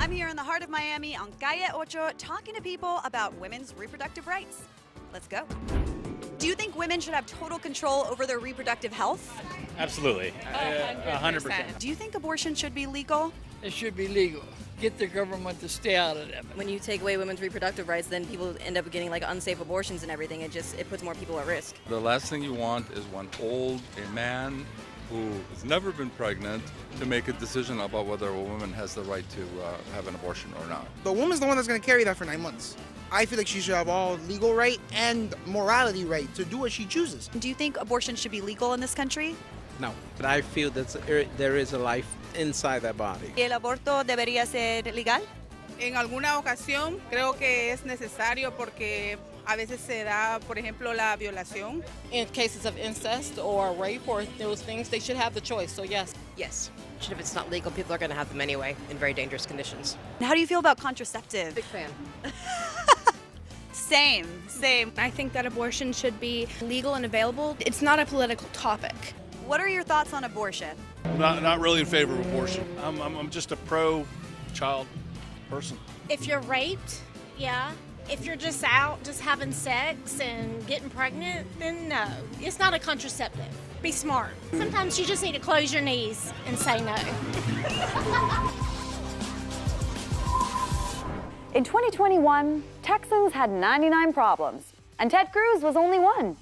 I'm here in the heart of Miami on Calle Ocho talking to people about women's reproductive rights. Let's go. Do you think women should have total control over their reproductive health? Absolutely. 100%. Do you think abortion should be legal? It should be legal. Get the government to stay out of it. When you take away women's reproductive rights, then people end up getting like unsafe abortions and everything. It puts more people at risk. The last thing you want is one a man who has never been pregnant to make a decision about whether a woman has the right to have an abortion or not. The woman's the one that's going to carry that for 9 months. I feel like she should have all legal right and morality right to do what she chooses. Do you think abortion should be legal in this country? No, but I feel that there is a life inside that body. ¿El aborto debería ser legal? En alguna ocasión creo que es necesario porque a veces se da, por ejemplo, la violación. In cases of incest or rape or those things, they should have the choice, so yes. Yes. If it's not legal, people are going to have them anyway in very dangerous conditions. How do you feel about contraceptive? Big fan. Same. I think that abortion should be legal and available. It's not a political topic. What are your thoughts on abortion? Not really in favor of abortion. I'm just a pro-child person. If you're raped, yeah. If you're just out, just having sex and getting pregnant, then no. It's not a contraceptive. Be smart. Sometimes you just need to close your knees and say no. In 2021, Texans had 99 problems, and Ted Cruz was only one.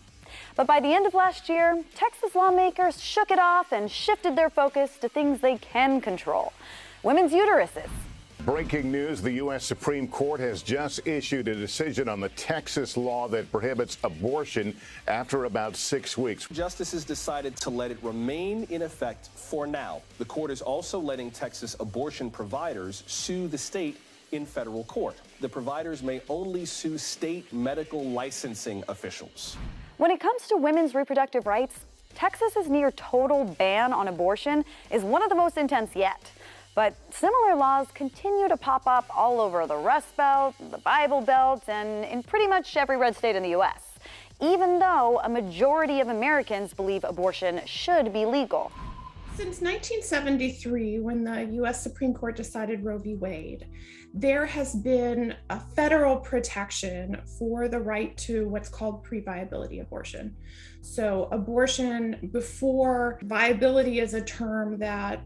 But by the end of last year, Texas lawmakers shook it off and shifted their focus to things they can control: women's uteruses. Breaking news, the U.S. Supreme Court has just issued a decision on the Texas law that prohibits abortion after about 6 weeks. Justices decided to let it remain in effect for now. The court is also letting Texas abortion providers sue the state in federal court. The providers may only sue state medical licensing officials. When it comes to women's reproductive rights, Texas's near total ban on abortion is one of the most intense yet. But similar laws continue to pop up all over the Rust Belt, the Bible Belt, and in pretty much every red state in the U.S., even though a majority of Americans believe abortion should be legal. Since 1973, when the U.S. Supreme Court decided Roe v. Wade, there has been a federal protection for the right to what's called pre-viability abortion. So abortion before viability is a term that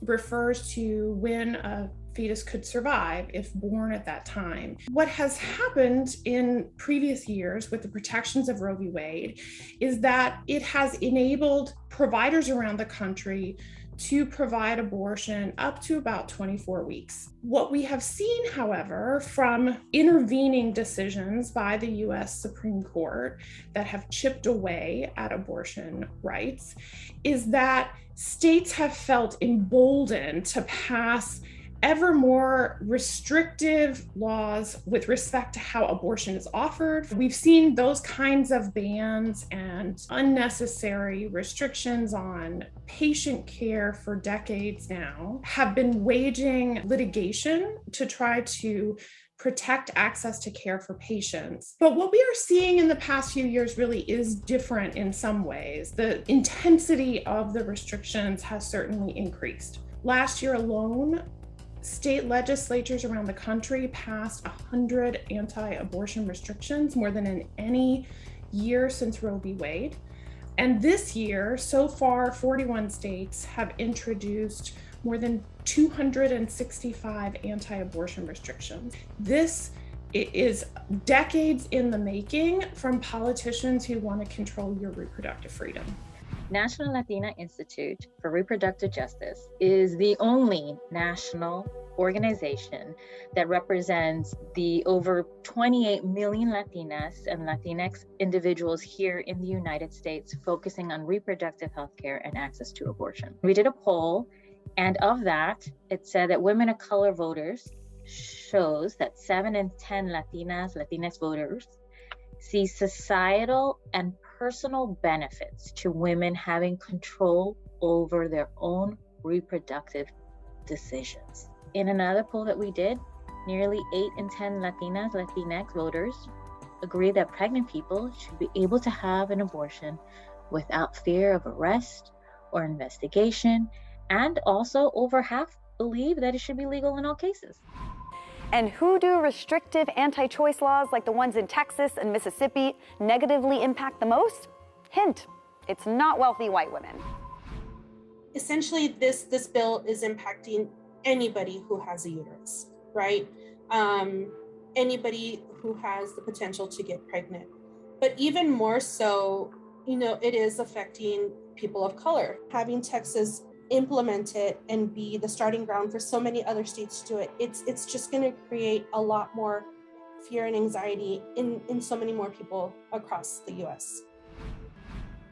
refers to when a fetus could survive if born at that time. What has happened in previous years with the protections of Roe v. Wade is that it has enabled providers around the country to provide abortion up to about 24 weeks. What we have seen, however, from intervening decisions by the U.S. Supreme Court that have chipped away at abortion rights is that states have felt emboldened to pass ever more restrictive laws with respect to how abortion is offered. We've seen those kinds of bans and unnecessary restrictions on patient care for decades now, have been waging litigation to try to protect access to care for patients. But what we are seeing in the past few years really is different in some ways. The intensity of the restrictions has certainly increased. Last year alone, state legislatures around the country passed 100 anti-abortion restrictions, more than in any year since Roe v. Wade. And this year, so far, 41 states have introduced more than 265 anti-abortion restrictions. This is decades in the making from politicians who want to control your reproductive freedom. National Latina Institute for Reproductive Justice is the only national organization that represents the over 28 million Latinas and Latinx individuals here in the United States focusing on reproductive health care and access to abortion. We did a poll, and of that, it said that women of color voters shows that 7 in 10 Latinx voters see societal and personal benefits to women having control over their own reproductive decisions. In another poll that we did, nearly 8 in 10 Latinx voters agree that pregnant people should be able to have an abortion without fear of arrest or investigation, And also over half believe that it should be legal in all cases. And who do restrictive anti-choice laws like the ones in Texas and Mississippi negatively impact the most? Hint, it's not wealthy white women. Essentially, this bill is impacting anybody who has a uterus, right? Anybody who has the potential to get pregnant. But even more so, it is affecting people of color. Having Texas implement it and be the starting ground for so many other states to do it, it's just going to create a lot more fear and anxiety in so many more people across the U.S.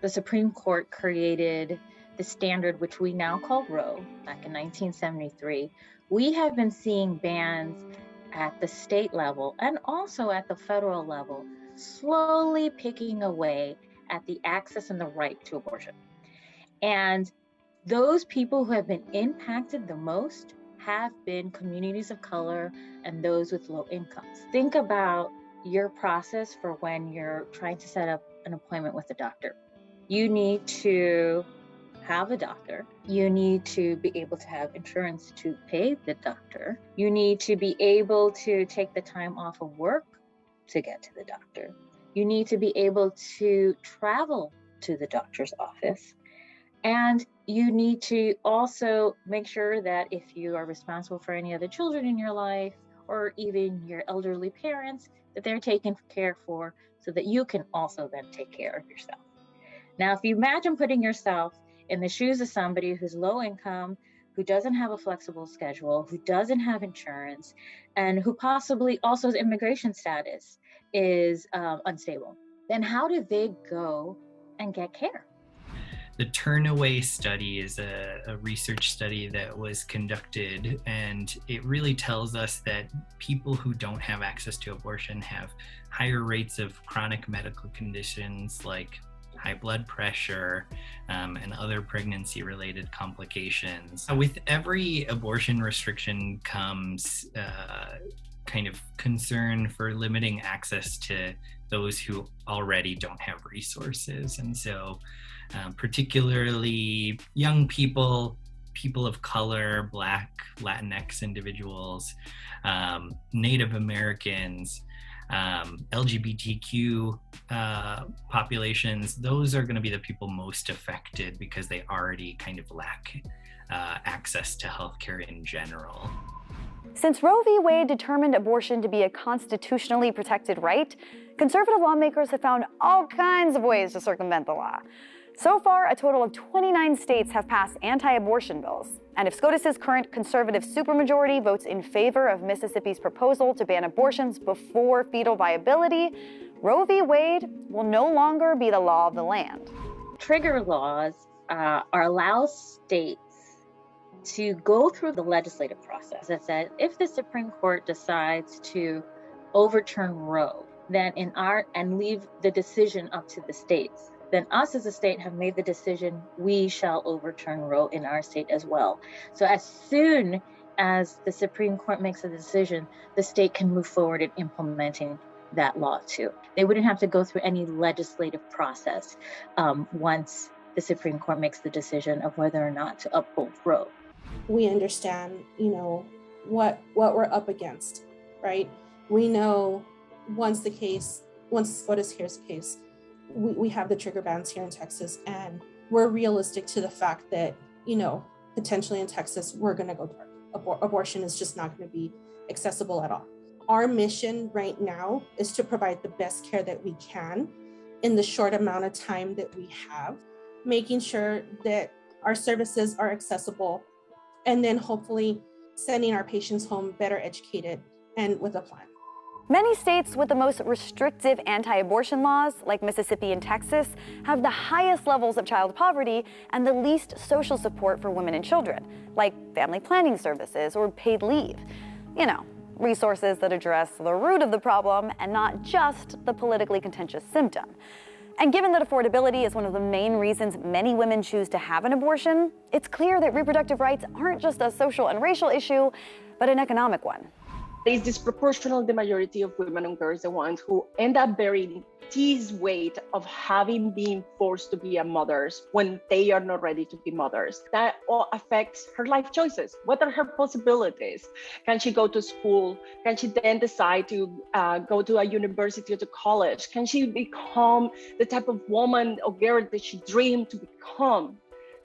The Supreme Court created the standard, which we now call Roe, back in 1973. We have been seeing bans at the state level and also at the federal level, slowly picking away at the access and the right to abortion. And those people who have been impacted the most have been communities of color and those with low incomes. Think about your process for when you're trying to set up an appointment with a doctor. You need to have a doctor. You need to be able to have insurance to pay the doctor. You need to be able to take the time off of work to get to the doctor. You need to be able to travel to the doctor's office. And you need to also make sure that if you are responsible for any other children in your life, or even your elderly parents, that they're taken care for so that you can also then take care of yourself. Now, if you imagine putting yourself in the shoes of somebody who's low income, who doesn't have a flexible schedule, who doesn't have insurance, and who possibly also immigration status is unstable, then how do they go and get care? The Turnaway study is a research study that was conducted, and it really tells us that people who don't have access to abortion have higher rates of chronic medical conditions like high blood pressure and other pregnancy-related complications. With every abortion restriction comes kind of concern for limiting access to those who already don't have resources. And so particularly young people, people of color, Black, Latinx individuals, Native Americans, LGBTQ populations, those are going to be the people most affected because they already kind of lack access to healthcare in general. Since Roe v. Wade determined abortion to be a constitutionally protected right, conservative lawmakers have found all kinds of ways to circumvent the law. So far, a total of 29 states have passed anti-abortion bills. And if SCOTUS's current conservative supermajority votes in favor of Mississippi's proposal to ban abortions before fetal viability, Roe v. Wade will no longer be the law of the land. Trigger laws allow states to go through the legislative process that says if the Supreme Court decides to overturn Roe, then and leave the decision up to the states, then us as a state have made the decision we shall overturn Roe in our state as well. So as soon as the Supreme Court makes a decision, the state can move forward in implementing that law too. They wouldn't have to go through any legislative process once the Supreme Court makes the decision of whether or not to uphold Roe. We understand, what we're up against, right? We know once SCOTUS hears the case, we have the trigger bans here in Texas, and we're realistic to the fact that, potentially in Texas, we're going to go dark. Abortion is just not going to be accessible at all. Our mission right now is to provide the best care that we can in the short amount of time that we have, making sure that our services are accessible, and then hopefully sending our patients home better educated and with a plan. Many states with the most restrictive anti-abortion laws, like Mississippi and Texas, have the highest levels of child poverty and the least social support for women and children, like family planning services or paid leave. Resources that address the root of the problem and not just the politically contentious symptom. And given that affordability is one of the main reasons many women choose to have an abortion, it's clear that reproductive rights aren't just a social and racial issue, but an economic one. It's disproportional. The majority of women and girls, the ones who end up bearing this weight of having been forced to be a mothers when they are not ready to be mothers. That all affects her life choices. What are her possibilities? Can she go to school? Can she then decide to go to a university or to college? Can she become the type of woman or girl that she dreamed to become?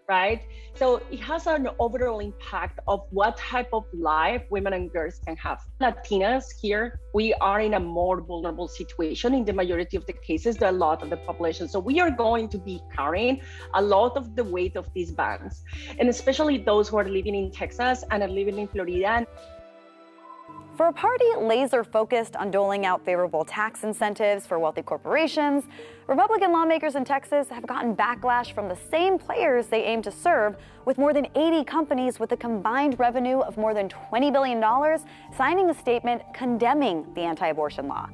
Right? So it has an overall impact of what type of life women and girls can have. Latinas here, we are in a more vulnerable situation in the majority of the cases than a lot of the population. So we are going to be carrying a lot of the weight of these bans, and especially those who are living in Texas and are living in Florida. For a party laser-focused on doling out favorable tax incentives for wealthy corporations, Republican lawmakers in Texas have gotten backlash from the same players they aim to serve, with more than 80 companies with a combined revenue of more than $20 billion signing a statement condemning the anti-abortion law.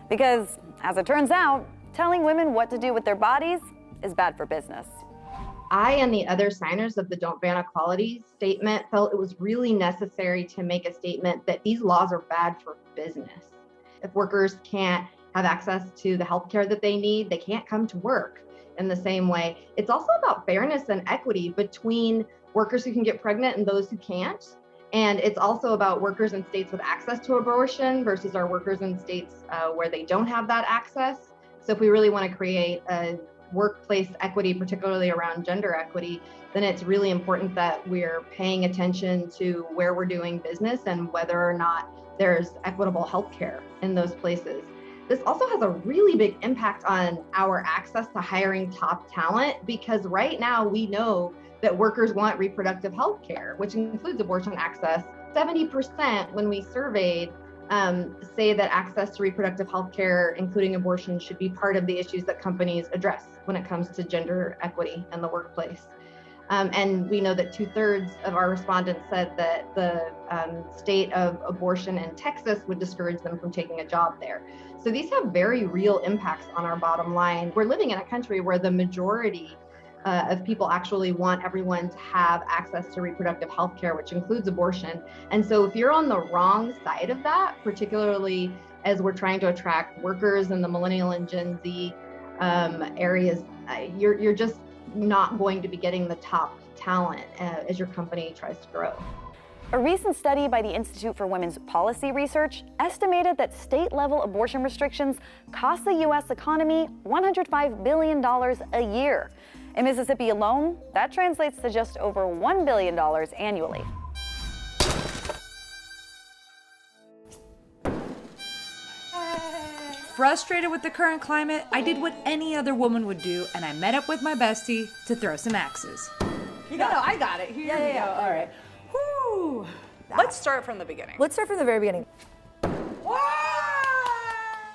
Because, as it turns out, telling women what to do with their bodies is bad for business. I and the other signers of the Don't Ban Equality statement felt it was really necessary to make a statement that these laws are bad for business. If workers can't have access to the healthcare that they need, they can't come to work in the same way. It's also about fairness and equity between workers who can get pregnant and those who can't. And it's also about workers in states with access to abortion versus our workers in states where they don't have that access. So if we really want to create a workplace equity, particularly around gender equity, then it's really important that we're paying attention to where we're doing business and whether or not there's equitable healthcare in those places. This also has a really big impact on our access to hiring top talent, because right now we know that workers want reproductive health care, which includes abortion access. 70% when we surveyed say that access to reproductive health care, including abortion, should be part of the issues that companies address when it comes to gender equity in the workplace. And we know that 2/3 of our respondents said that the state of abortion in Texas would discourage them from taking a job there. So these have very real impacts on our bottom line. We're living in a country where the majority of people actually want everyone to have access to reproductive health care, which includes abortion. And so if you're on the wrong side of that, particularly as we're trying to attract workers in the millennial and Gen Z areas, you're just not going to be getting the top talent as your company tries to grow. A recent study by the Institute for Women's Policy Research estimated that state-level abortion restrictions cost the U.S. economy $105 billion a year. In Mississippi alone, that translates to just over $1 billion annually. Frustrated with the current climate, I did what any other woman would do, and I met up with my bestie to throw some axes. No, I got it. Here we go. All right. Whew. Let's start from the beginning. Let's start from the very beginning.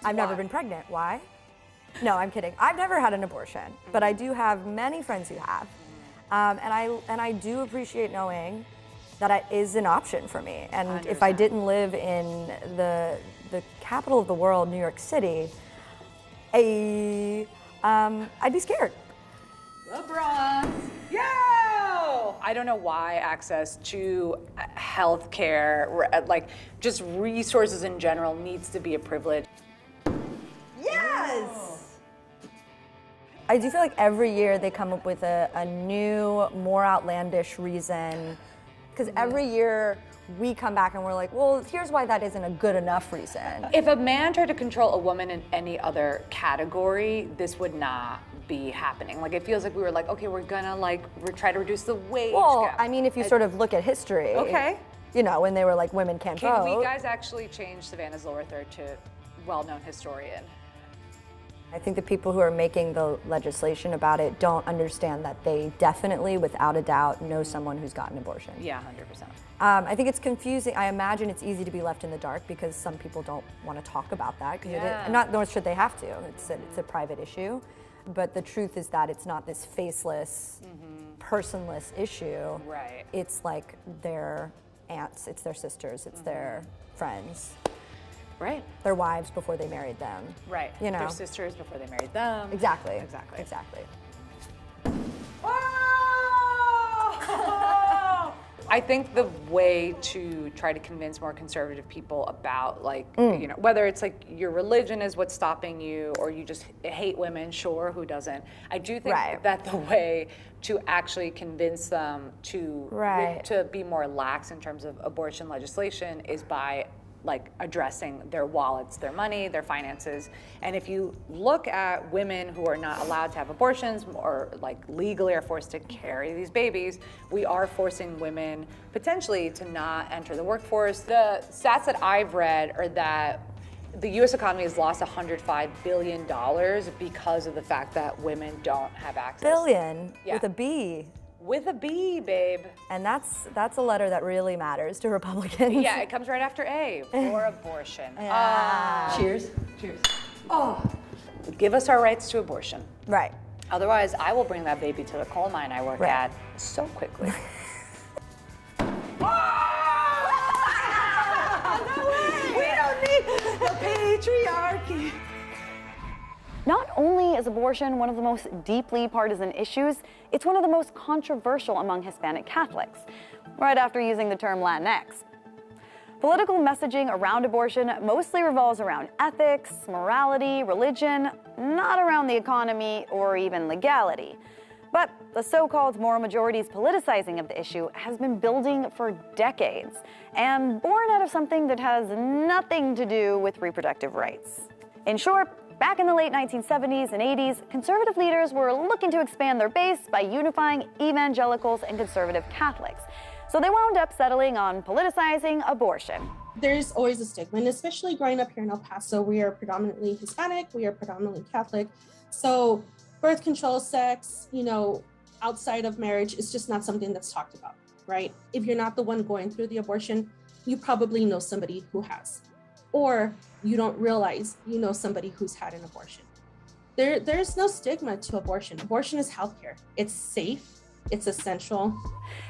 I've never been pregnant. Why? No, I'm kidding. I've never had an abortion, but I do have many friends who have. And I do appreciate knowing that it is an option for me. And if I didn't live in the capital of the world, New York City, I'd be scared. LeBron. Yo! I don't know why access to health care, like just resources in general, needs to be a privilege. Yes! I do feel like every year they come up with a new, more outlandish reason. Because every year we come back and we're like, well, here's why that isn't a good enough reason. If a man tried to control a woman in any other category, this would not be happening. Like, it feels like we were like, okay, we're gonna try to reduce the wage gap. I mean, if you sort of look at history, okay, you know, when they were like, women can't vote. We guys actually changed Savannah's lower third to well-known historian. I think the people who are making the legislation about it don't understand that they definitely, without a doubt, know someone who's gotten an abortion. Yeah, 100%. I think it's confusing. I imagine it's easy to be left in the dark because some people don't want to talk about that. Nor should they have to. It's a private issue. But the truth is that it's not this faceless, personless issue. Right. It's like their aunts, it's their sisters, it's their friends. Right. Their wives before they married them. Right. You know. Their sisters before they married them. Exactly. Exactly. Exactly. I think the way to try to convince more conservative people about, like, you know, whether it's like your religion is what's stopping you or you just hate women, sure, who doesn't? I do think that the way to actually convince them to be more lax in terms of abortion legislation is by like addressing their wallets, their money, their finances. And if you look at women who are not allowed to have abortions or like legally are forced to carry these babies, we are forcing women potentially to not enter the workforce. The stats that I've read are that the US economy has lost $105 billion because of the fact that women don't have access. Billion Yeah. with a B. With a B, babe. And that's a letter that really matters to Republicans. Yeah, it comes right after A, for abortion. Cheers. Cheers. Oh, give us our rights to abortion. Right. Otherwise, I will bring that baby to the coal mine I work at so quickly. We don't need the patriarchy. Not only is abortion one of the most deeply partisan issues, it's one of the most controversial among Hispanic Catholics, right after using the term Latinx. Political messaging around abortion mostly revolves around ethics, morality, religion, not around the economy or even legality. But the so-called moral majority's politicizing of the issue has been building for decades and born out of something that has nothing to do with reproductive rights. In short, back in the late 1970s and 80s, conservative leaders were looking to expand their base by unifying evangelicals and conservative Catholics. So they wound up settling on politicizing abortion. There's always a stigma, and especially growing up here in El Paso, we are predominantly Hispanic, we are predominantly Catholic. So birth control, sex, you know, outside of marriage is just not something that's talked about, right? If you're not the one going through the abortion, you probably know somebody who has. Or you don't realize you know somebody who's had an abortion. There's no stigma to abortion. Abortion is healthcare. It's safe, it's essential.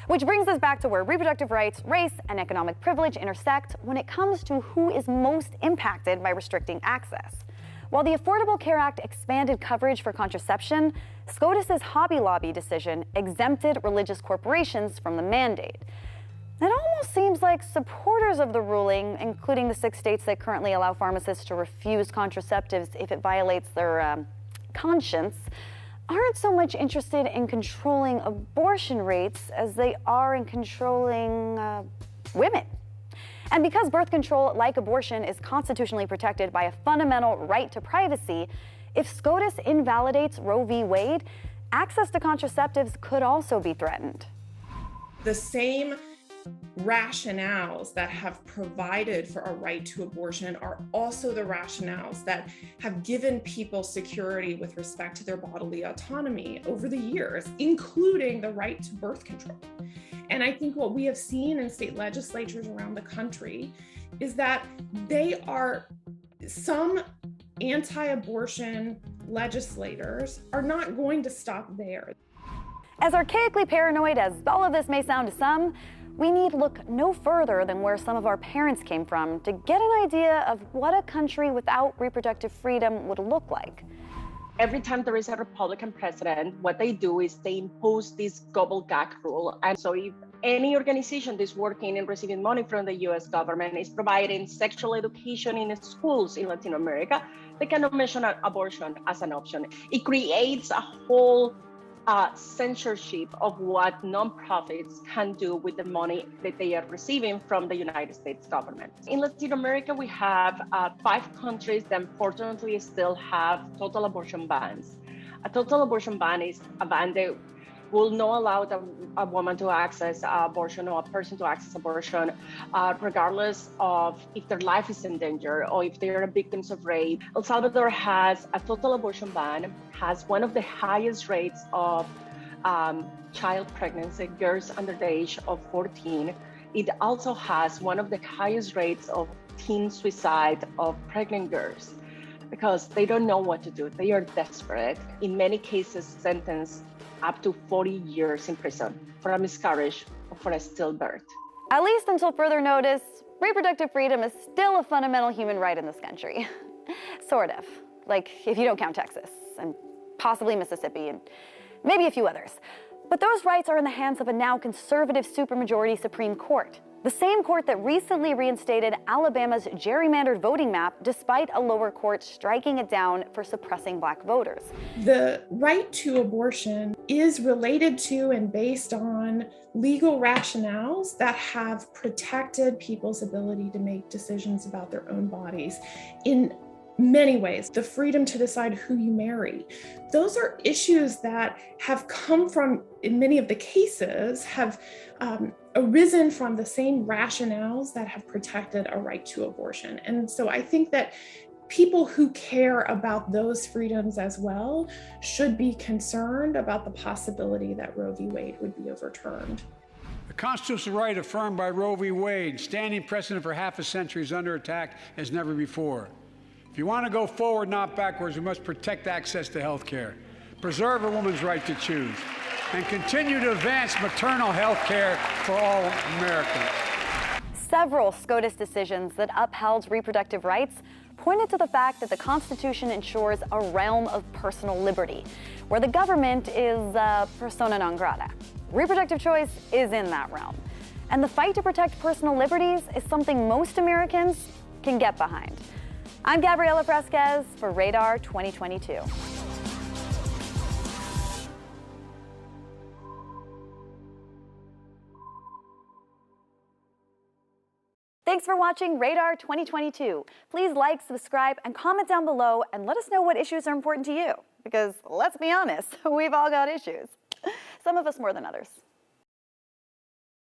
Which brings us back to where reproductive rights, race, and economic privilege intersect when it comes to who is most impacted by restricting access. While the Affordable Care Act expanded coverage for contraception, SCOTUS's Hobby Lobby decision exempted religious corporations from the mandate. It almost seems like supporters of the ruling, including the 6 states that currently allow pharmacists to refuse contraceptives if it violates their conscience, aren't so much interested in controlling abortion rates as they are in controlling women. And because birth control, like abortion, is constitutionally protected by a fundamental right to privacy, if SCOTUS invalidates Roe v. Wade, access to contraceptives could also be threatened. The same rationales that have provided for a right to abortion are also the rationales that have given people security with respect to their bodily autonomy over the years, including the right to birth control. And I think what we have seen in state legislatures around the country is that some anti-abortion legislators are not going to stop there. As archaically paranoid as all of this may sound to some, we need look no further than where some of our parents came from to get an idea of what a country without reproductive freedom would look like. Every time there is a Republican president, what they do is they impose this gobble-gag rule. And so if any organization that's working and receiving money from the US government is providing sexual education in schools in Latin America, they cannot mention abortion as an option. It creates a whole censorship of what nonprofits can do with the money that they are receiving from the United States government. In Latin America, we have 5 countries that unfortunately still have total abortion bans. A total abortion ban is a ban that will not allow a woman to access abortion or a person to access abortion, regardless of if their life is in danger or if they are victims of rape. El Salvador has a total abortion ban, has one of the highest rates of child pregnancy, girls under the age of 14. It also has one of the highest rates of teen suicide of pregnant girls because they don't know what to do. They are desperate. In many cases, sentenced up to 40 years in prison for a miscarriage or for a stillbirth. At least until further notice, reproductive freedom is still a fundamental human right in this country. Sort of. Like, if you don't count Texas, and possibly Mississippi, and maybe a few others. But those rights are in the hands of a now conservative supermajority Supreme Court. The same court that recently reinstated Alabama's gerrymandered voting map despite a lower court striking it down for suppressing black voters. The right to abortion is related to and based on legal rationales that have protected people's ability to make decisions about their own bodies in many ways. The freedom to decide who you marry. Those are issues that have come from, in many of the cases, have arisen from the same rationales that have protected a right to abortion. And so I think that people who care about those freedoms as well should be concerned about the possibility that Roe v. Wade would be overturned. The constitutional right affirmed by Roe v. Wade, standing precedent for half a century, is under attack as never before. If you want to go forward, not backwards, we must protect access to health care, preserve a woman's right to choose, and continue to advance maternal health care for all Americans. Several SCOTUS decisions that upheld reproductive rights pointed to the fact that the Constitution ensures a realm of personal liberty, where the government is persona non grata. Reproductive choice is in that realm. And the fight to protect personal liberties is something most Americans can get behind. I'm Gabriela Fresquez for Radar 2022. Thanks for watching Radar 2022. Please like, subscribe, and comment down below and let us know what issues are important to you. Because let's be honest, we've all got issues. Some of us more than others.